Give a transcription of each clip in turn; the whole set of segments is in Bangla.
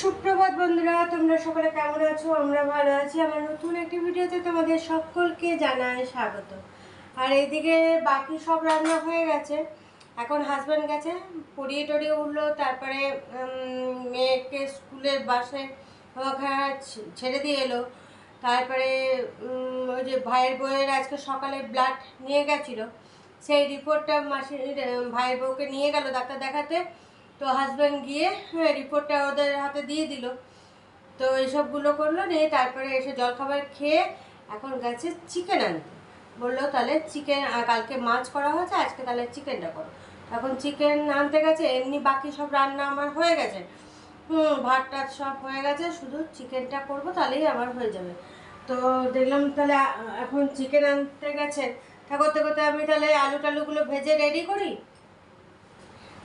সুপ্রভাত বন্ধুরা, তোমরা সকলে কেমন আছো? আমরা ভালো আছি। আমার নতুন একটি ভিডিওতে তোমাদের সকলকে জানাই স্বাগত। আর এইদিকে বাকি সব রান্না হয়ে গেছে। এখন হাজব্যান্ড গেছে, পড়িয়ে টড়িয়ে উঠলো, তারপরে মেয়েকে স্কুলের বাসে ছেড়ে দিয়ে এলো। তারপরে ওই যে ভাইয়ের বউয়ের আজকে সকালে ব্লাড নিয়ে গেছিলো, সেই রিপোর্টটা মাসির ভাইয়ের বউকে নিয়ে গেল ডাক্তার দেখাতে। তো হাজব্যান্ড গিয়ে রিপোর্টটা ওদের হাতে দিয়ে দিল। তো এইসবগুলো করলো, নিয়ে তারপরে এসে জলখাবার খেয়ে এখন গেছে চিকেন আনতে। বললো তাহলে চিকেন, কালকে মাছ করা হয়েছে, আজকে তাহলে চিকেনটা করো। এখন চিকেন আনতে গেছে। এমনি বাকি সব রান্না আমার হয়ে গেছে, ভাত টাত সব হয়ে গেছে, শুধু চিকেনটা করবো, তাহলেই আমার হয়ে যাবে। তো দেখলাম তাহলে এখন চিকেন আনতে গেছে, তা করতে করতে আমি তাহলে আলু টালুগুলো ভেজে রেডি করি।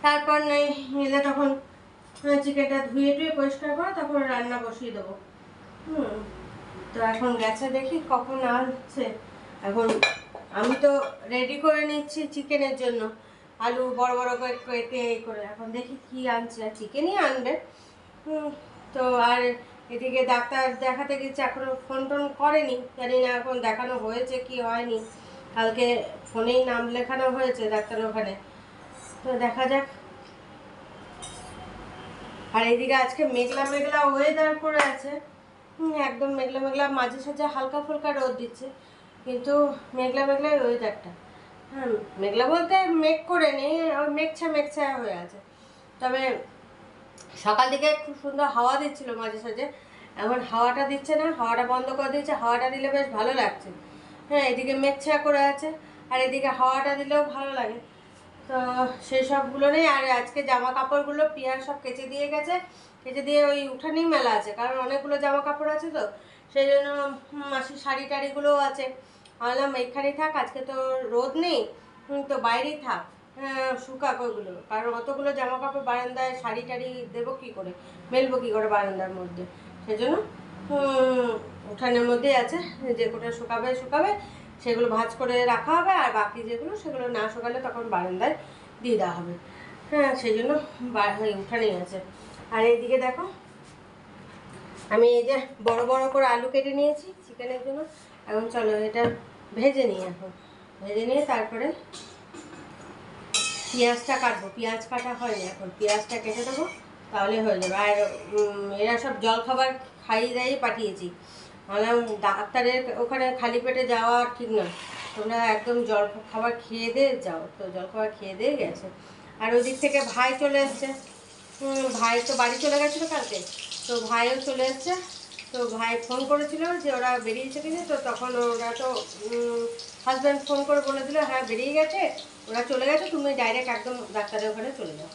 তারপর নেই এলে তখন চিকেনটা ধুয়ে টুয়ে পরিষ্কার করে তখন রান্না বসিয়ে দেবো। তো এখন গেছে, দেখি কখন আসছে। এখন আমি তো রেডি করে নিচ্ছি চিকেনের জন্য, আলু বড় বড় করে কেটে এই করে। এখন দেখি কি আনছে, চিকেনই আনবে। তো আর এদিকে ডাক্তার দেখাতে গেছে, এখনও ফোন টোন করেনি, জানি না এখন দেখানো হয়েছে কি হয়নি। কালকে ফোনেই নাম লেখানো হয়েছে ডাক্তারের ওখানে, তো দেখা যাক। আর এইদিকে আজকে মেঘলা মেঘলা ওয়েদার করে আছে, একদম মেঘলা মেঘলা, মাঝে সাঝে হালকা ফুলকা রোদ দিচ্ছে, কিন্তু মেঘলা মেঘলা ওয়েদারটা। মেঘলা বলতে মেঘ করে নেই, মেঘছা মেঘছা হয়ে আছে। তবে সকাল দিকে খুব সুন্দর হাওয়া দিচ্ছিল মাঝে সাঝে, এখন হাওয়াটা দিচ্ছে না, হাওয়াটা বন্ধ করে দিচ্ছে। হাওয়াটা দিলে বেশ ভালো লাগছে। এদিকে মেঘছা করে আছে, আর এদিকে হাওয়াটা দিলেও ভালো লাগে। তো সেই সবগুলো নেই। আর আজকে জামা কাপড়গুলো পিয়ার সব কেচে দিয়ে গেছে, কেচে দিয়ে ওই উঠানেই মেলা আছে, কারণ অনেকগুলো জামা কাপড় আছে, তো সেই জন্য মাসির শাড়ি টাড়িগুলোও আছে। ভাবলাম এইখানেই থাক, আজকে তো রোদ নেই, তো বাইরেই থাক, শুকাক ওইগুলো, কারণ অতগুলো জামা কাপড় বারান্দায় শাড়ি টাড়ি দেবো কী করে, মেলবো কী করে বারান্দার মধ্যে। সেই জন্য উঠানের মধ্যেই আছে, যে কোটা শুকাবে শুকাবে, সেগুলো ভাঁজ করে রাখা হবে, আর বাকি যেগুলো সেগুলো না শুকালে তখন বারান্দায় দিয়ে দেওয়া হবে। সেই জন্য উঠানেই আছে। আর এইদিকে দেখো, আমি এই যে বড় বড় করে আলু কেটে নিয়েছি চিকেনের জন্য। এখন চলো এটা ভেজে নিই। এখন ভেজে নিয়ে তারপরে পেঁয়াজটা কাটবো। পেঁয়াজ কাটা হয়নি, এখন পেঁয়াজটা কেটে দেবো, তাহলে হয়ে যাবে। আর এরা সব জলখাবার খাইয়ে দাইয়ে পাঠিয়েছি। বললাম ডাক্তারের ওখানে খালি পেটে যাওয়া ঠিক নয়, তোমরা একদম জল খাবার খেয়ে দিয়ে যাও। তো জলখাবার খেয়ে দিয়ে গেছে। আর ওই দিক থেকে ভাই চলে এসছে। ভাই তো বাড়ি চলে গেছিলো কালকে, তো ভাইও চলে এসছে। তো ভাই ফোন করেছিল যে ওরা বেরিয়েছে কিনা, তো তখন ওরা তো হাজব্যান্ড ফোন করে বলে দিল হ্যাঁ বেরিয়ে গেছে, ওরা চলে গেছে, তুমি ডাইরেক্ট একদম ডাক্তারের ওখানে চলে যাও।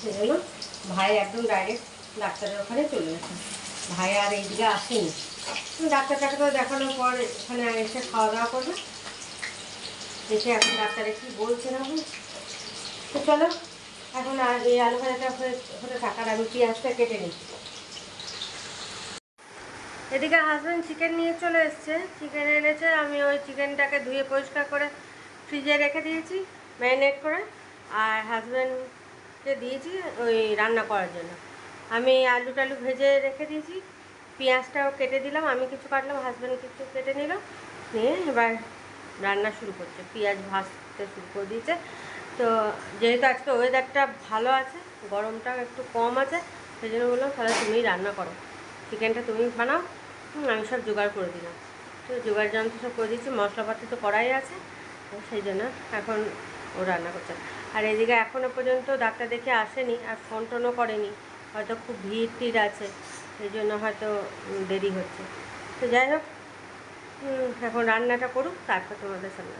সেই জন্য ভাই একদম ডাইরেক্ট ডাক্তারের ওখানে চলে গেছে। ভাই আর এইদিকে আসেনি। ডাক্তার টাক্তার দেখানোর পর এখানে এসে খাওয়া দাওয়া করবে, এসে এখন ডাক্তারে কী বলছে না বলছে। তো চলো এখন আর এই আলু ভাজাটা হতে থাকার, আমি পেঁয়াজটা কেটে নিচ্ছি। এদিকে হাজব্যান্ড চিকেন নিয়ে চলে এসছে, চিকেন এনেছে। আমি ওই চিকেনটাকে ধুয়ে পরিষ্কার করে ফ্রিজে রেখে দিয়েছি ম্যারিনেট করে, আর হাজব্যান্ডকে দিয়েছি ওই রান্না করার জন্য। আমি আলু টালু ভেজে রেখে দিয়েছি, পেঁয়াজটাও কেটে দিলাম, আমি কিছু কাটলাম, হাজব্যান্ড কিছু কেটে নিল, নিয়ে এবার রান্না শুরু করছে, পেঁয়াজ ভাজতে শুরু করে দিয়েছে। তো যেহেতু আজকে ওয়েদারটা ভালো আছে, গরমটা একটু কম আছে, সেই জন্য বললাম তাহলে তুমিই রান্না করো, চিকেনটা তুমি বানাও, আমি সব জোগাড় করে দিলাম। তো জোগাড় যন্ত্র সব করে দিচ্ছি, মশলাপাতি তো করাই আছে, সেই জন্য এখন ও রান্না করছে। আর এদিকে এখনও পর্যন্ত ডাক্তার দেখে আসেনি, আর ফোন টোনও করেনি, হয়তো খুব ভিড় টিড় আছে, সেই জন্য হয়তো দেরি হচ্ছে। তো যাই হোক, এখন রান্নাটা করুক, তারপর তোমাদের সামনে।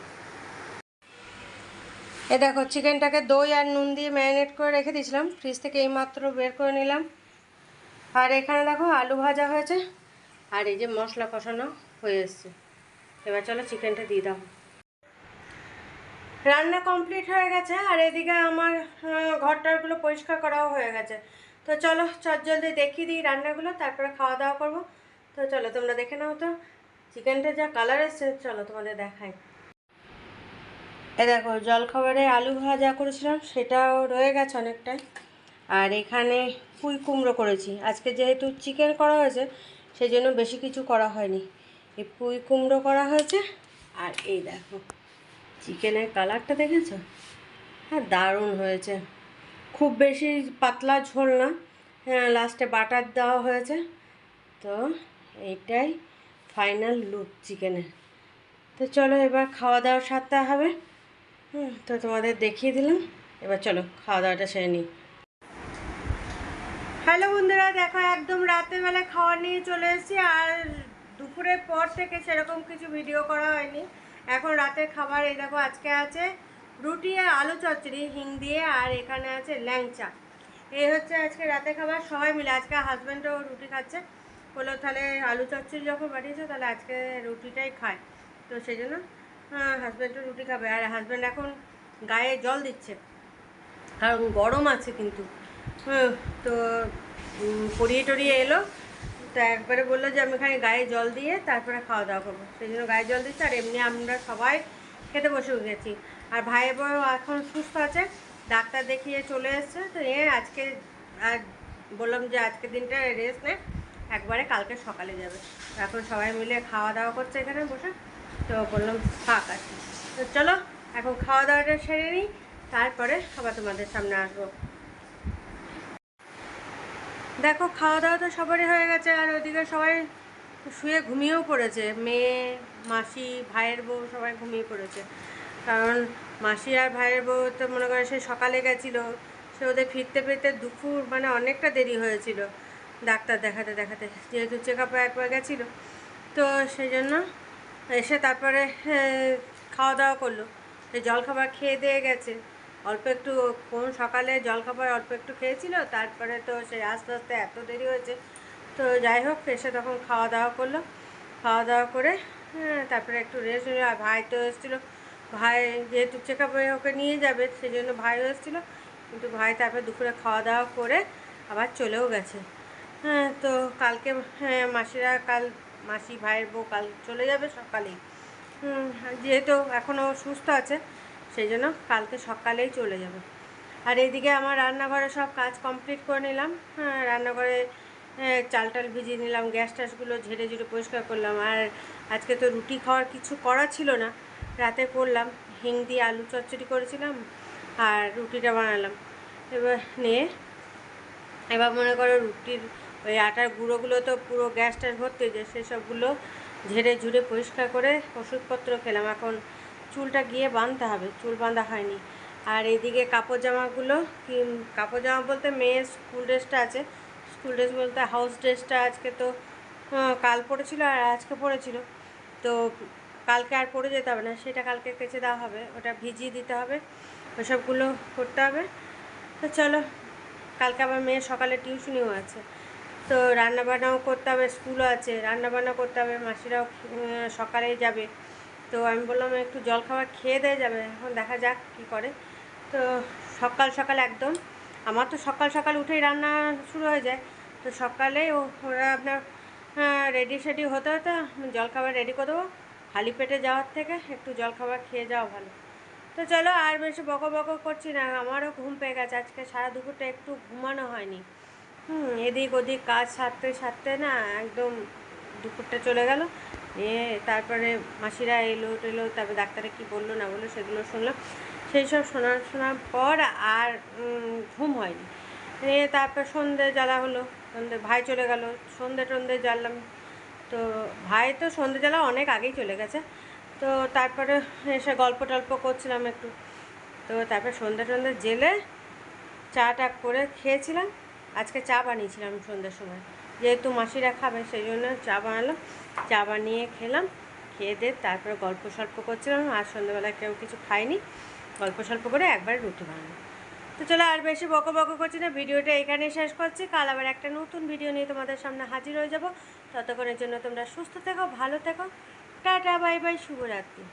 এ দেখো, চিকেনটাকে দই আর নুন দিয়ে ম্যারিনেট করে রেখে দিয়েছিলাম, ফ্রিজ থেকে এইমাত্র বের করে নিলাম। আর এখানে দেখো আলু ভাজা হয়েছে, আর এই যে মশলা কষানো হয়ে এসছে। এবার চলো চিকেনটা দিয়ে দাও। রান্না কমপ্লিট হয়ে গেছে, আর এদিকে আমার ঘরটারগুলো পরিষ্কার করাও হয়ে গেছে। তো চলো চটজলদি দেখিয়ে দিই রান্নাগুলো, তারপরে খাওয়া দাওয়া করবো। তো চলো তোমরা দেখে নাও তো চিকেনটা যা কালার এসছে, চলো তোমাদের দেখাই। এ দেখো, জলখাবারে আলু ভাজা করেছিলাম, সেটাও রয়ে গেছে অনেকটাই। আর এখানে পুঁই কুমড়ো করেছি। আজকে যেহেতু চিকেন করা হয়েছে সেই জন্য বেশি কিছু করা হয়নি। এই পুঁই কুমড়ো করা হয়েছে। আর এই দেখো চিকেনের কালারটা দেখেছো? হ্যাঁ, দারুণ হয়েছে। খুব বেশি পাতলা ঝোল না, হ্যাঁ, লাস্টে বাটার দেওয়া হয়েছে। তো এইটাই ফাইনাল লুক চিকেনের। তো চলো এবার খাওয়া দাওয়া সারতে হবে। তো তোমাদের দেখিয়ে দিলাম, এবার চলো খাওয়া দাওয়াটা সেরে নিই। হ্যালো বন্ধুরা, দেখো একদম রাতেরবেলা খাওয়া নিয়ে চলে এসেছি। আর দুপুরের পর থেকে সেরকম কিছু ভিডিও করা হয়নি। এখন রাতের খাবার এই দেখো, আজকে আছে রুটি আর আলু চচ্চড়ি হিং দিয়ে, আর এখানে আছে ল্যাংচা। এই হচ্ছে আজকে রাতের খাবার সবাই মিলে। আজকে হাজব্যান্ডও রুটি খাচ্ছে, বললো তাহলে আলু চচ্চড়ি যখন বানিয়েছো তাহলে আজকে রুটিটাই খায়। তো সেই জন্য হাজব্যান্ডও রুটি খাবে। আর হাজব্যান্ড এখন গায়ে জল দিচ্ছে, কারণ গরম আছে কিন্তু। তো পরিয়ে টরিয়ে এলো, তো একবারে বললো যে আমি এখানে গায়ে জল দিয়ে তারপরে খাওয়া দাওয়া করবো, সেই জন্য গায়ে জল দিচ্ছে। আর এমনি আমরা সবাই খেতে বসে গেছি। আর ভাইয়ের বউ এখন সুস্থ আছে, ডাক্তার দেখিয়ে চলে এসছে। তো আজকে আর বললাম যে আজকের দিনটা রেস্ট নে, একবারে কালকে সকালে যাবে। এখন সবাই মিলে খাওয়া দাওয়া করছে এখানে বসে। তো বললাম থাক আছে। তো চলো এখন খাওয়া দাওয়াটা সেরে নিই, তারপরে আবার তোমাদের সামনে আসবো। দেখো খাওয়া দাওয়া তো সবারই হয়ে গেছে, আর ওদিকে সবাই শুয়ে ঘুমিয়েও পড়েছে। মেয়ে, মাসি, ভাইয়ের বউ সবাই ঘুমিয়ে পড়েছে। কারণ মাসি আর ভাইয়ের বউ তো মনে করে সে সকালে গেছিলো, সে ওদের ফিরতে ফিরতে দুপুর মানে অনেকটা দেরি হয়েছিল ডাক্তার দেখাতে দেখাতে, যেহেতু চেক আপে একবার গেছিলো। তো সেই জন্য এসে তারপরে খাওয়া দাওয়া করলো। জলখাবার খেয়ে দিয়ে গেছে অল্প একটু, কোন সকালে জলখাবার অল্প একটু খেয়েছিল, তারপরে তো সেই আস্তে আস্তে এত দেরি হয়েছে। তো যাই হোক, এসে তখন খাওয়া দাওয়া করলো। খাওয়া দাওয়া করে তারপরে একটু রেস্ট নিল। আর ভাই তো এসেছিলো, ভাই যেহেতু চেক আপে ওকে নিয়ে যাবে সেই জন্য ভাইও এসেছিলো। কিন্তু ভাই তারপরে দুপুরে খাওয়া দাওয়া করে আবার চলেও গেছে। তো কালকে মাসিরা কাল, মাসি ভাইয়ের বউ কাল চলে যাবে সকালেই। যেহেতু এখনও সুস্থ আছে সেই জন্য কালকে সকালেই চলে যাবে। আর এইদিকে আমার রান্নাঘরে সব কাজ কমপ্লিট করে নিলাম। রান্নাঘরে চাল টাল ভিজিয়ে নিলাম, গ্যাস ট্যাসগুলো ঝেড়ে ঝুড়ে পরিষ্কার করলাম। আর আজকে তো রুটি খাওয়ার কিছু করা ছিল না, রাতে করলাম হিং দিয়ে আলু চচ্চড়ি করেছিলাম আর রুটিটা বানালাম। এবার নিয়ে এবার মনে করো রুটির ওই আটার গুঁড়োগুলো তো পুরো গ্যাস ট্যাস ভর্তি হয়ে যায়, সেসবগুলো ঝেড়ে ঝুড়ে পরিষ্কার করে ওষুধপত্র খেলাম। এখন চুলটা গিয়ে বাঁধতে হবে, চুল বাঁধা হয়নি। আর এইদিকে কাপড় জামাগুলো, কাপড় জামা বলতে মেয়ের স্কুল ড্রেসটা আছে, স্কুল ড্রেস বলতে হাউস ড্রেসটা আজকে তো কাল পরেছিল আর আজকে পরেছিল। তো কালকে আর পরে যেতে হবে না, সেটা কালকে কেচে দেওয়া হবে, ওটা ভিজিয়ে দিতে হবে, ওসবগুলো করতে হবে। তো চলো, কালকে আবার মেয়ের সকালে টিউশনিও আছে, তো রান্নাবান্নাও করতে হবে, স্কুলও আছে, রান্নাবান্না করতে হবে। মাসিরাও সকালেই যাবে। তো আমি বললাম একটু জলখাবার খেয়ে দিয়ে যাবে, এখন দেখা যাক কী করে। তো সকাল সকাল একদম, আমার তো সকাল সকাল উঠেই রান্না শুরু হয়ে যায়। তো সকালে ওরা আপনার রেডি সেডি হতে হতে জলখাবার রেডি করে দেবো। খালি পেটে যাওয়ার থেকে একটু জলখাবার খেয়ে যাওয়া ভালো। তো চলো আর বেশি বকো বকো করছি না, আমারও ঘুম পেয়ে গেছে। আজকে সারা দুপুরটা একটু ঘুমানো হয়নি। এদিক ওদিক কাজ সারতে সারতে না একদম দুপুরটা চলে গেল। তারপরে মাসিরা এলো টেলো, তারপরে ডাক্তারে কী বললো না বললো সেগুলো শুনলাম। সেই সব শোনার পর আর ঘুম হয়নি। তারপর সন্ধে জ্বালা হলো, সন্ধে ভাই চলে গেল, সন্ধে জ্বাললাম। তো ভাই তো সন্ধে জ্বালা অনেক আগেই চলে গেছে। তো তারপরে এসে গল্প টল্প করছিলাম একটু। তো তারপরে সন্ধে জেলে চা টা করে খেয়েছিলাম। আজকে চা বানিয়েছিলাম সন্ধ্যের সময়, যেহেতু মাসিরা খাবে সেই জন্য চা বানালাম। চা বানিয়ে খেলাম, খেয়ে দিয়ে তারপরে গল্প সল্প করছিলাম। আর সন্ধ্যেবেলা কেউ কিছু খায়নি, গল্প সল্প করে একবারে রুটি বানালাম। তো চলো আর বেশি বকো বকো করছি না, ভিডিওটা এখানেই শেষ করছি। কাল আবার একটা নতুন ভিডিও নিয়ে তোমাদের সামনে হাজির হয়ে যাব। ততক্ষণের জন্য তোমরা সুস্থ থেকো, ভালো থেকো, টাটা বাই বাই, শুভরাত্রি।